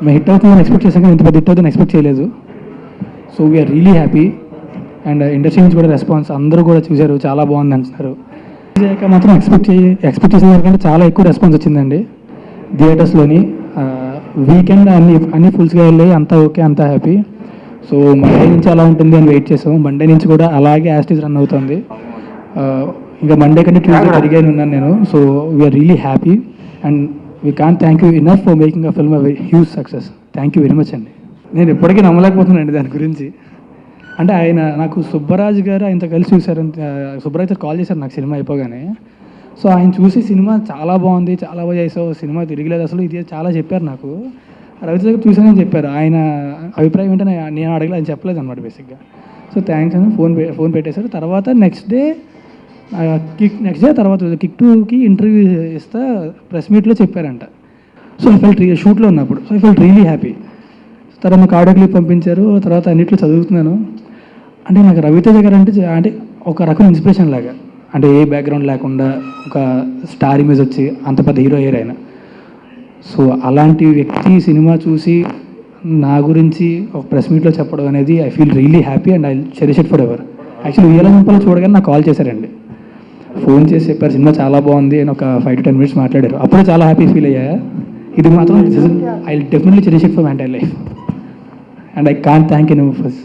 మేము హిట్ అవుతుందని ఎక్స్పెక్ట్ చేసాం కానీ ఇంత పెద్ద హిట్ అవుతుందని ఎక్స్పెక్ట్ చేయలేదు. So we are really happy. And industry నుంచి కూడా రెస్పాన్స్ అందరూ కూడా చూశారు, చాలా బాగుంది అంటున్నారు. చేయక మాత్రం ఎక్స్పెక్ట్ చేసిన దానికంటే చాలా ఎక్కువ రెస్పాన్స్ వచ్చిందండి థియేటర్స్లోని. వీకెండ్ అన్ని ఫుల్స్గా వెళ్ళి అంతా ఓకే, అంతా హ్యాపీ. సో మండే నుంచి అలా ఉంటుంది అని వెయిట్ చేసాము. మండే నుంచి కూడా అలాగే యాస్టీజ్ రన్ అవుతుంది. ఇంకా మండే కంటే ట్యూస్డే పెరిగాను ఉన్నాను నేను. So we are really happy and we can't thank you enough for making a film a huge success. Thank you very much అండి. నేను ఎప్పటికీ నమ్మలేకపోతున్నానండి దాని గురించి. అంటే ఆయన నాకు సుబ్బరాజు గారు ఆయనతో కలిసి చూశారు. సుబ్బరాజు గారు కాల్ చేశారు నాకు సినిమా అయిపోగానే. సో ఆయన చూసి సినిమా చాలా బాగుంది, చాలా బాగా చేసావు, సినిమా తిరిగిలేదు అసలు, ఇది చాలా చెప్పారు నాకు. రవితేజ గారు చూసానని చెప్పారు. ఆయన అభిప్రాయం ఏంటో నేను అడగలేదు, ఆయన చెప్పలేదు అనమాట బేసిక్గా. సో థ్యాంక్స్ అని ఫోన్ పెట్టేశారు. తర్వాత నెక్స్ట్ డే తర్వాత కిక్ 2కి ఇంటర్వ్యూ ఇస్తా ప్రెస్ మీట్లో చెప్పారంట. సో ఐ ఫెల్ట్ షూట్లో ఉన్నప్పుడు. So I felt really happy. తర్వాత మాకు ఆడియో క్లిప్ పంపించారు. తర్వాత అన్నిట్లో చదువుతున్నాను. అంటే నాకు రవితేజ గారు అంటే ఒక రకం ఇన్స్పిరేషన్ లాగా. అంటే ఏ బ్యాక్గ్రౌండ్ లేకుండా ఒక స్టార్ ఇమేజ్ వచ్చి అంత పెద్ద హీరో అయ్యారు ఆయన. సో అలాంటి వ్యక్తి సినిమా చూసి నా గురించి ఒక ప్రెస్ మీట్లో చెప్పడం అనేది I feel really happy and I cherish it for ever. Actually ఉయ్యాల జంపాల చూడగానే నాకు కాల్ చేశారండి. ఫోన్ చేసి చెప్పారు సినిమా చాలా బాగుంది అని ఒక 5 to 10 minutes మాట్లాడారు. అప్పుడే చాలా హ్యాపీ ఫీల్ అయ్యా. ఇది మాత్రం I definitely cherish it for my entire life and I can't thank you first.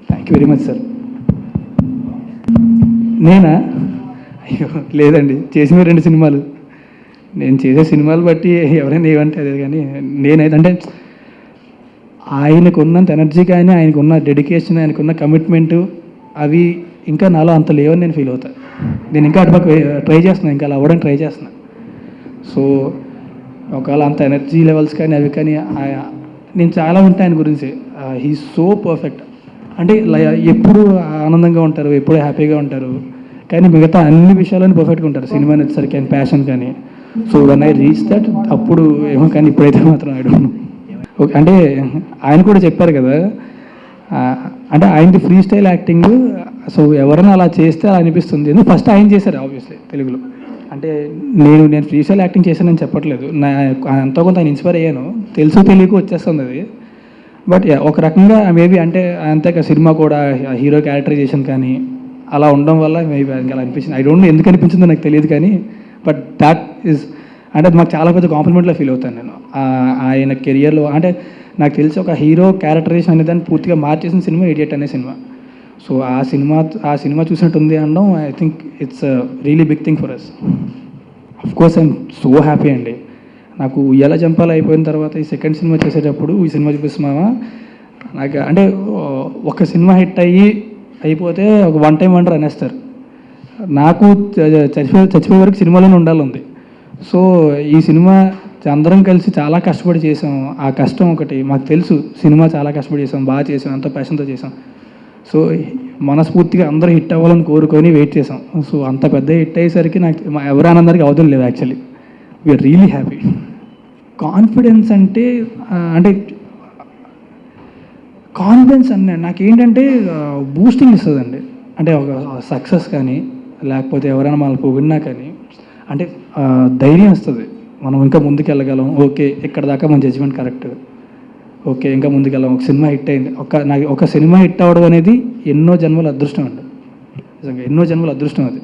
Thank you very much sir. నేనా? అయ్యో లేదండి, చేసిన 2 సినిమాలు. నేను చేసే సినిమాలు బట్టి ఎవరైనా ఏమంటే అదే. కానీ నేనైతే అంటే ఆయనకున్నంత ఎనర్జీ కానీ, ఆయనకున్న డెడికేషన్, ఆయనకున్న కమిట్మెంటు అవి ఇంకా నాలో అంత లేవని నేను ఫీల్ అవుతాను. నేను ఇంకా అటుపక్క ట్రై చేస్తున్నాను, ఇంకా అలా అవ్వడానికి ట్రై చేస్తున్నాను. సో ఒకవేళ అంత ఎనర్జీ లెవెల్స్ కానీ అవి కానీ నేను చాలా ఉంటాయి ఆయన గురించి. He so perfect. అంటే ఎప్పుడు ఆనందంగా ఉంటారు, ఎప్పుడు హ్యాపీగా ఉంటారు, కానీ మిగతా అన్ని విషయాలను పర్ఫెక్ట్గా ఉంటారు. సినిమా నచ్చేసరికి అండ్ ప్యాషన్ కానీ. So when I reach that అప్పుడు ఏమో, కానీ ఇప్పుడైతే మాత్రం ఐ డోంట్ నో. ఓకే, అంటే ఆయన కూడా చెప్పారు కదా, అంటే ఆయనది ఫ్రీ స్టైల్ యాక్టింగ్. సో ఎవరైనా అలా చేస్తే అలా అనిపిస్తుంది. ఫస్ట్ ఆయన చేశారు ఆబ్వియస్లీ తెలుగులో. అంటే నేను ఫ్రీ స్టైల్ యాక్టింగ్ చేశానని చెప్పట్లేదు. ఎంతో కొంత ఆయన ఇన్స్పైర్ అయ్యాను, తెలుసు తెలియకు వచ్చేస్తుంది అది. బట్ ఒక రకంగా మేబీ అంటే అంతే సినిమా కూడా హీరో క్యారెక్టరైజేషన్ కానీ అలా ఉండడం వల్ల మేబీ అలా అనిపించింది. ఐ డోంట్ నో ఎందుకు అనిపించిందో నాకు తెలియదు కానీ, బట్ దాట్ ఈజ్ అంటే అది మాకు చాలా పెద్ద కాంప్లిమెంట్లో ఫీల్ అవుతాను నేను ఆయన కెరియర్లో. అంటే నాకు తెలిసి ఒక హీరో క్యారెక్టరైజేషన్ అనే దాన్ని పూర్తిగా మార్చేసిన సినిమా ఇడియట్ అనే సినిమా. సో ఆ సినిమా చూసినట్టుంది అనడం I think it's really big thing for us. Of course I'm so happy అండి. నాకు ఉయ్యాల జంపాల అయిపోయిన తర్వాత ఈ సెకండ్ సినిమా చేసేటప్పుడు ఈ సినిమా చూపిస్తున్నామా నాకు అంటే ఒక సినిమా హిట్ అయిపోతే ఒక వన్ టైం వండర్ అనేస్తారు. నాకు చచ్చిపోయే వరకు సినిమాలోనే ఉండాలంది. సో ఈ సినిమా అందరం కలిసి చాలా కష్టపడి చేసాం. ఆ కష్టం ఒకటి మాకు తెలుసు, సినిమా చాలా కష్టపడి చేసాం, బాగా చేసాం, ఎంతో ప్యాషన్తో చేసాం. సో మనస్ఫూర్తిగా అందరూ హిట్ అవ్వాలని కోరుకొని వెయిట్ చేసాం. సో అంత పెద్ద హిట్ అయ్యేసరికి నాకు ఎవరి ఆనందానికి అవధం లేదు. Actually we are really happy. Confidence అంటే కాన్ఫిడెన్స్ అన్న నాకేంటంటే బూస్టింగ్ ఇస్తుందండి. అంటే ఒక సక్సెస్ కానీ లేకపోతే ఎవరైనా మనల్ని పొగిడినా కానీ అంటే ధైర్యం ఇస్తుంది. మనం ఇంకా ముందుకు వెళ్ళగలం. ఓకే, ఇక్కడ దాకా మన జడ్జిమెంట్ కరెక్ట్, ఓకే ఇంకా ముందుకెళ్ళాం. ఒక సినిమా హిట్ అయింది. నాకు ఒక సినిమా హిట్ అవ్వడం అనేది ఎన్నో జన్మల అదృష్టం అండి. నిజంగా ఎన్నో జన్మల అదృష్టం అది.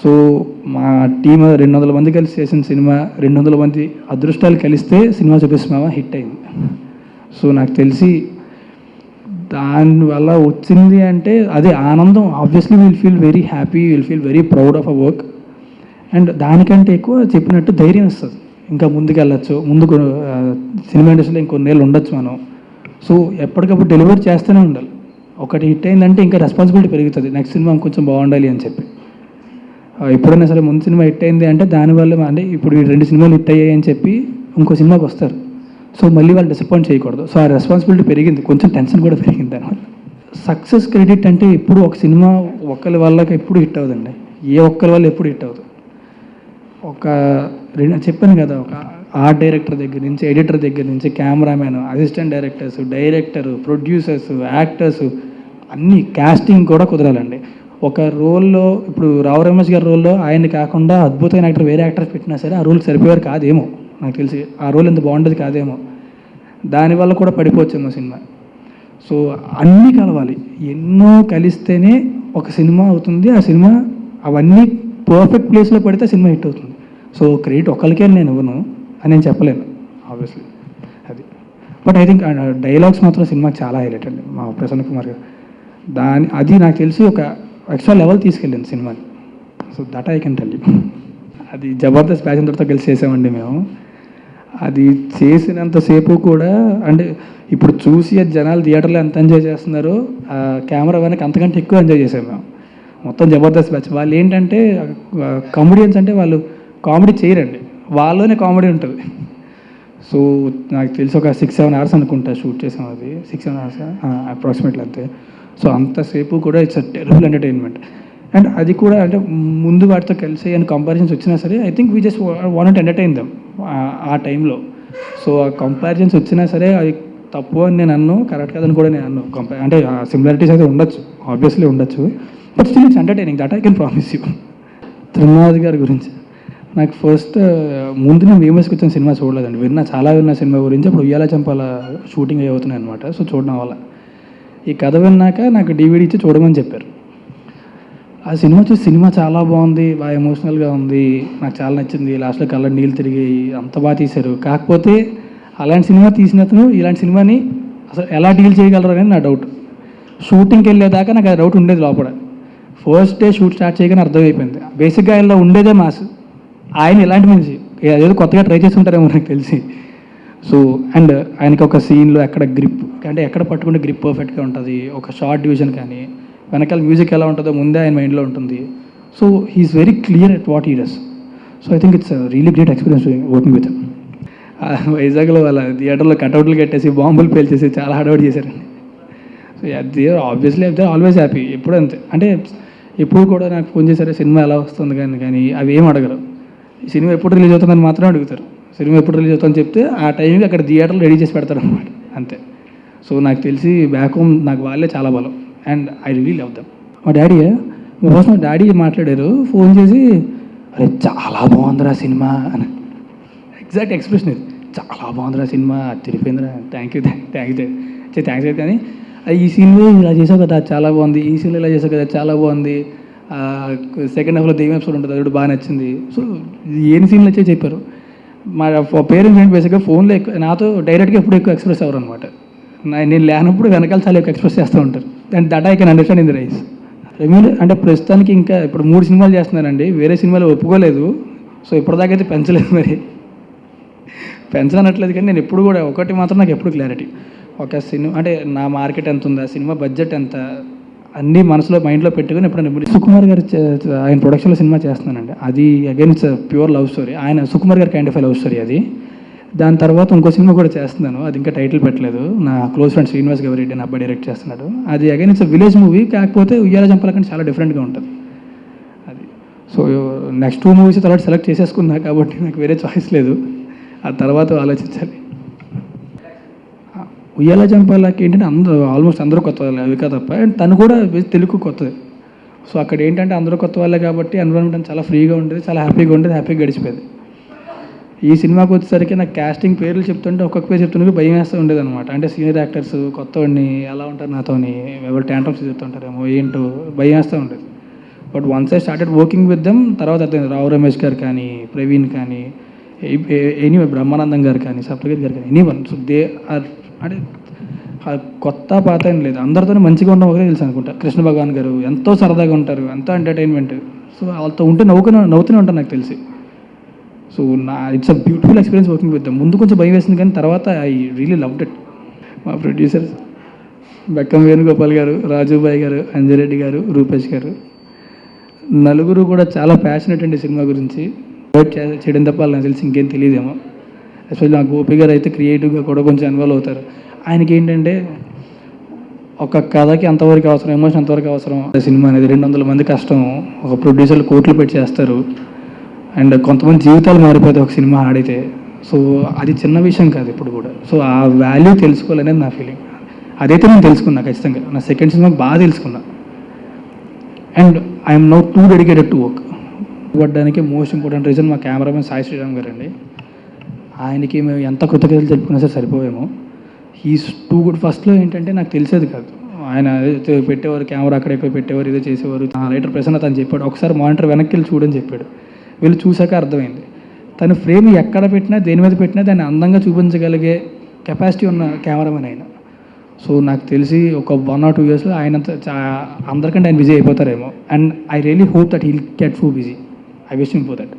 సో మా టీం 200 మంది కలిసి చేసిన సినిమా 200 మంది అదృష్టాలు కలిస్తే సినిమా చూపిస్తున్నామా హిట్ అయింది. సో నాకు తెలిసి దానివల్ల వచ్చింది అంటే అదే ఆనందం. Obviously will feel very happy, will feel very proud of a work. And దానికంటే ఎక్కువ చెప్పినట్టు ధైర్యం ఇస్తుంది. ఇంకా ముందుకు వెళ్ళచ్చు, ముందుకు సినిమా ఇండస్ట్రీలో ఇంకొన్నేళ్ళు ఉండొచ్చు మనం. సో ఎప్పటికప్పుడు డెలివరీ చేస్తూనే ఉండాలి. ఒకటి హిట్ అయిందంటే ఇంకా రెస్పాన్సిబిలిటీ పెరుగుతుంది, నెక్స్ట్ సినిమా కొంచెం బాగుండాలి అని చెప్పి. ఎప్పుడైనా సరే ముందు సినిమా హిట్ అయింది అంటే దానివల్ల అంటే ఇప్పుడు ఈ 2 సినిమాలు హిట్ అయ్యాయి అని చెప్పి ఇంకో సినిమాకి వస్తారు. సో మళ్ళీ వాళ్ళు డిసప్పాయింట్ చేయకూడదు. సో ఆ రెస్పాన్సిబిలిటీ పెరిగింది, కొంచెం టెన్షన్ కూడా పెరిగింది దానివల్ల. సక్సెస్ క్రెడిట్ అంటే ఎప్పుడు ఒక సినిమా ఒకరి వల్లకి ఎప్పుడు హిట్ అవ్వదండి. ఏ ఒక్కరి వల్ల ఎప్పుడు హిట్ అవ్వదు. చెప్పాను కదా, ఒక ఆర్ట్ డైరెక్టర్ దగ్గర నుంచి, ఎడిటర్ దగ్గర నుంచి, cameraman, assistant directors, director, producers, actors, అన్ని క్యాస్టింగ్ కూడా కుదరాలండి. ఒక రోల్లో ఇప్పుడు రావు రమేష్ గారి రోల్లో ఆయన కాకుండా అద్భుతమైన యాక్టర్ వేరే యాక్టర్ పెట్టినా సరే ఆ రోల్కి సరిపోయారు కాదేమో, నాకు తెలిసి ఆ రోల్ ఎంత బాగుండేది కాదేమో. దానివల్ల కూడా పడిపోవచ్చేమో సినిమా. సో అన్నీ కలవాలి, ఎన్నో కలిస్తేనే ఒక సినిమా అవుతుంది. ఆ సినిమా అవన్నీ పర్ఫెక్ట్ ప్లేస్లో పడితే సినిమా హిట్ అవుతుంది. సో క్రెడిట్ ఒకరికే నేను ఇవ్వను అని నేను చెప్పలేను ఆబ్వియస్లీ అది. బట్ ఐ థింక్ డైలాగ్స్ మాత్రం సినిమాకి చాలా హైలైట్ అండి మా ప్రసన్న కుమార్ గారు. అది నాకు తెలిసి ఒక ఎక్స్ట్రా లెవెల్ తీసుకెళ్ళింది సినిమాని. So that I can tell you. అది జబర్దస్త్ ప్యాసింజర్తో కలిసి చేసామండి మేము. అది చేసినంతసేపు కూడా అంటే ఇప్పుడు చూసి అది జనాలు థియేటర్లో ఎంత ఎంజాయ్ చేస్తున్నారో కెమెరా వెనక అంతకంటే ఎక్కువ ఎంజాయ్ చేసాం మేము. మొత్తం జబర్దస్త్ బ్యాచ్ వాళ్ళు ఏంటంటే కామెడియన్స్ అంటే వాళ్ళు కామెడీ చేయరండి, వాళ్ళలోనే కామెడీ ఉంటుంది. సో నాకు తెలిసి ఒక 6-7 అవర్స్ అనుకుంటా షూట్ చేసాం. అది 6-7 అవర్స్ అప్రాక్సిమేట్లీ అంతే. సో అంతసేపు కూడా it's a terrible entertainment. And అది కూడా అంటే ముందు వాటితో కలిసి అని కంపారిజన్స్ వచ్చినా సరే I think we just want to entertain them ఆ టైంలో. సో ఆ కంపారిజన్స్ వచ్చినా సరే అది తప్పు అని నేను అన్ను, కరెక్ట్ కాదని కూడా నేను అన్ను. అంటే సిమిలారిటీస్ అయితే ఉండొచ్చు, ఆబ్వియస్లీ ఉండొచ్చు, but still it's entertaining, that I can promise you. Trinath గారి గురించి నాకు ఫస్ట్ ముందు నేను వేమస్కి వచ్చిన సినిమా చూడలేదండి, చాలా విన్న సినిమా గురించి. అప్పుడు ఉయ్యాల చంపాల షూటింగ్ అవుతున్నాయి అనమాట. సో చూడడం వల్ల ఈ కథ విన్నాక నాకు DVD ఇచ్చి చూడమని చెప్పారు. ఆ సినిమా చూసి సినిమా చాలా బాగుంది, బాగా ఎమోషనల్గా ఉంది, నాకు చాలా నచ్చింది. లాస్ట్లో కళ్ళ నీళ్ళు తిరిగి అంత బాగా తీశారు. కాకపోతే అలాంటి సినిమా తీసినతను ఇలాంటి సినిమాని అసలు ఎలా డీల్ చేయగలరు అనేది నా డౌట్. షూటింగ్కి వెళ్ళేదాకా నాకు ఆ డౌట్ ఉండేది లోపల. ఫస్ట్ డే షూట్ స్టార్ట్ చేయగానే అర్థమైపోయింది బేసిక్గా ఆయనలో ఉండేదే మాస్. ఆయన ఇలాంటి మనిషి ఏదో కొత్తగా ట్రై చేసి ఉంటారేమో నాకు తెలిసి. సో అండ్ ఆయనకి ఒక సీన్లో ఎక్కడ గ్రిప్ అంటే ఎక్కడ పట్టుకుంటే గ్రిప్ పర్ఫెక్ట్గా ఉంటుంది, ఒక షార్ట్ డివిజన్ కానీ వెనకాల మ్యూజిక్ ఎలా ఉంటుందో ముందే ఆయన మైండ్లో ఉంటుంది. So he's very clear at what he does. So I think it's really great experience working with. వైజాగ్లో వాళ్ళ థియేటర్లో కట్అవుట్లు కట్టేసి బాంబులు పేల్చేసి చాలా హడావుడి చేశారండి. సో అది ఆబ్వియస్లీ అయితే ఆల్వేస్ హ్యాపీ, ఎప్పుడు అంతే. అంటే ఎప్పుడు కూడా నాకు ఫోన్ చేశారు సినిమా ఎలా వస్తుంది కానీ అవి ఏం అడగరు. ఈ సినిమా ఎప్పుడు రిలీజ్ అవుతుందని మాత్రం అడుగుతారు. సినిమా ఎప్పుడు రిలీజ్ అవుతుందని చెప్తే ఆ టైంకి అక్కడ థియేటర్లో రెడీ చేసి పెడతారు అనమాట, అంతే. సో నాకు తెలిసి బ్యాక్ హోమ్ నాకు వాళ్ళే చాలా బలం and I really love them. మా డాడీ మాట్లాడారు ఫోన్ చేసి, అరే చాలా బాగుందిరా సినిమా అని. ఎగ్జాక్ట్ ఎక్స్ప్రెషన్ ఇది, చాలా బాగుందిరా సినిమా, తిరిగిపోయిందిరా, థ్యాంక్ యూ థ్యాంక్స్ అయితే. కానీ ఈ సీన్లో ఇలా చేసావు కదా చాలా బాగుంది, ఈ సీన్లో ఇలా చేసావు కదా చాలా బాగుంది, సెకండ్ హాఫ్లో దెయ్యం ఎపిసోడ్ ఉంటుంది అది కూడా బాగా నచ్చింది. సో ఏం సీన్లు వచ్చే చెప్పారు. మా పేరెంట్స్ ఏంటి బేసిక్గా ఫోన్లో ఎక్కువ నాతో డైరెక్ట్గా ఎప్పుడు ఎక్కువ ఎక్స్ప్రెస్ అవ్వరు అనమాట. నేను లేనప్పుడు వెనకాల చాలా ఎక్కువ ఎక్స్ప్రెస్ చేస్తూ ఉంటారు. And that I can understand in the rise. రెమ్యూనర్ అంటే ప్రస్తుతానికి ఇంకా ఇప్పుడు 3 సినిమాలు చేస్తున్నానండి, వేరే సినిమాలు ఒప్పుకోలేదు. సో ఇప్పటిదాకా అయితే పెంచలేదు, మరి పెంచనట్లేదు. కానీ నేను ఎప్పుడు కూడా ఒకటి మాత్రం నాకు ఎప్పుడు క్లారిటీ, ఒక సినిమా అంటే నా మార్కెట్ ఎంత ఉందా, సినిమా బడ్జెట్ ఎంత, అన్నీ మనసులో మైండ్లో పెట్టుకుని ఎప్పుడైనా సుకుమార్ గారు ఆయన ప్రొడక్షన్లో సినిమా చేస్తున్నానండి. అది again it's pure love story. ఆయన సుకుమార్ గారి కైండ్ ఆఫ్ లవ్ స్టోరీ అది. దాని తర్వాత ఇంకో సినిమా కూడా చేస్తున్నాను, అది ఇంకా టైటిల్ పెట్టలేదు. నా క్లోజ్ ఫ్రెండ్ శ్రీనివాస్ గౌరెడ్డి అని అబ్బాయి డైరెక్ట్ చేస్తున్నాడు. అది అగైన్ ఇట్స్ విలేజ్ మూవీ, కాకపోతే ఉయ్యాల చంపాల కంటే చాలా డిఫరెంట్గా ఉంటుంది అది. సో నెక్స్ట్ 2 మూవీస్ తర్వాత సెలెక్ట్ చేసేసుకున్నా కాబట్టి నాకు వేరే చాయిస్ లేదు, ఆ తర్వాత ఆలోచించాలి. ఉయ్యాల చంపాలకి ఏంటంటే ఆల్మోస్ట్ అందరూ కొత్త వాళ్ళే, అవిక తప్ప. అండ్ తను కూడా తెలుగు కొత్తది. సో అక్కడ ఏంటంటే అందరూ కొత్త వాళ్ళే కాబట్టి ఎన్విరాన్మెంట్ చాలా ఫ్రీగా ఉండేది, చాలా హ్యాపీగా ఉండేది, హ్యాపీగా గడిచిపోయేది. ఈ సినిమాకి వచ్చేసరికి నాకు క్యాస్టింగ్ పేర్లు చెప్తుంటే ఒక్కొక్క పేరు చెప్తుంటే భయం వేస్తూ ఉండేది అనమాట. అంటే సీనియర్ యాక్టర్స్ కొత్తవాడిని ఎలా ఉంటారు నాతోని, ఎవరు ట్యాంట్రమ్స్ చెప్తుంటారేమో ఏంటో భయం వేస్తూ ఉండేది. But once I started working with them తర్వాత అర్థమైంది. రావు రమేష్ గారు కానీ, ప్రవీణ్ కానీ, ఎనీవే బ్రహ్మానందం గారు కానీ, సప్తగిరి గారు కానీ, ఎనీవన్. సో దే ఆర్ అంటే కొత్త పాత అని లేదు, అందరితోనే మంచిగా ఉండడం ఒకటే తెలుసు అనుకుంటా. కృష్ణ భగవాన్ గారు ఎంతో సరదాగా ఉంటారు, ఎంతో ఎంటర్టైన్మెంట్. సో వాళ్ళతో ఉంటే నవ్వుతూనే ఉంటాను నాకు తెలిసి. So it's a beautiful experience working with them. ముందు కొంచెం భయం వేసింది కానీ తర్వాత ఐ రియలీ లవ్డ్ ఇట్. మా ప్రొడ్యూసర్స్ బెక్కం వేణుగోపాల్ గారు, రాజుబాయ్ గారు, అంజిరెడ్డి గారు, రూపేష్ గారు, నలుగురు కూడా చాలా ప్యాషనెట్ అండి సినిమా గురించి. చేయడం తప్ప నాకు తెలిసి ఇంకేం తెలియదేమో. ఎస్పెషల్లీ నా గోపి గారు అయితే క్రియేటివ్గా కూడా కొంచెం ఇన్వాల్వ్ అవుతారు. ఆయనకి ఏంటంటే ఒక కథకి ఎంతవరకు అవసరం, ఎమోషన్ ఎంతవరకు అవసరం, సినిమా అనేది 200 మంది కష్టం, ఒక ప్రొడ్యూసర్లు కోట్లు పెట్టి చేస్తారు. అండ్ కొంతమంది జీవితాలు మారిపోతాయి ఒక సినిమా ఆడితే. సో అది చిన్న విషయం కాదు ఇప్పుడు కూడా. సో ఆ వాల్యూ తెలుసుకోవాలనేది నా ఫీలింగ్. అదైతే నేను తెలుసుకున్నా ఖచ్చితంగా, నా సెకండ్ సినిమాకి బాగా తెలుసుకున్నా. And I'm now two dedicated to work. పడ్డానికి మోస్ట్ ఇంపార్టెంట్ రీజన్ మా కెమెరామెన్ సాయి శ్రీరామ్ గారు అండి. ఆయనకి మేము ఎంత కృతజ్ఞతలు తెలుపుకున్నా సరే సరిపోయేమో. He's too good. ఫస్ట్లో ఏంటంటే నాకు తెలిసేది కాదు, ఆయన పెట్టేవారు కెమెరా అక్కడ ఇక్కడ పెట్టేవారు, ఇదే చేసేవారు. రైటర్ ప్రసన్న తను చెప్పాడు ఒకసారి మానిటర్ వెనక్కి వెళ్ళి చూడని చెప్పాడు. వీళ్ళు చూశాక అర్థమైంది తను ఫ్రేమ్ ఎక్కడ పెట్టినా దేని మీద పెట్టినా దాన్ని అందంగా చూపించగలిగే కెపాసిటీ ఉన్న కెమెరామెన్ ఆయన. సో నాకు తెలిసి ఒక 1 or 2 yearsలో ఆయన అందరికంటే ఆయన బిజీ అయిపోతారేమో. And I really hope that he'll get full busy. I wish him for that.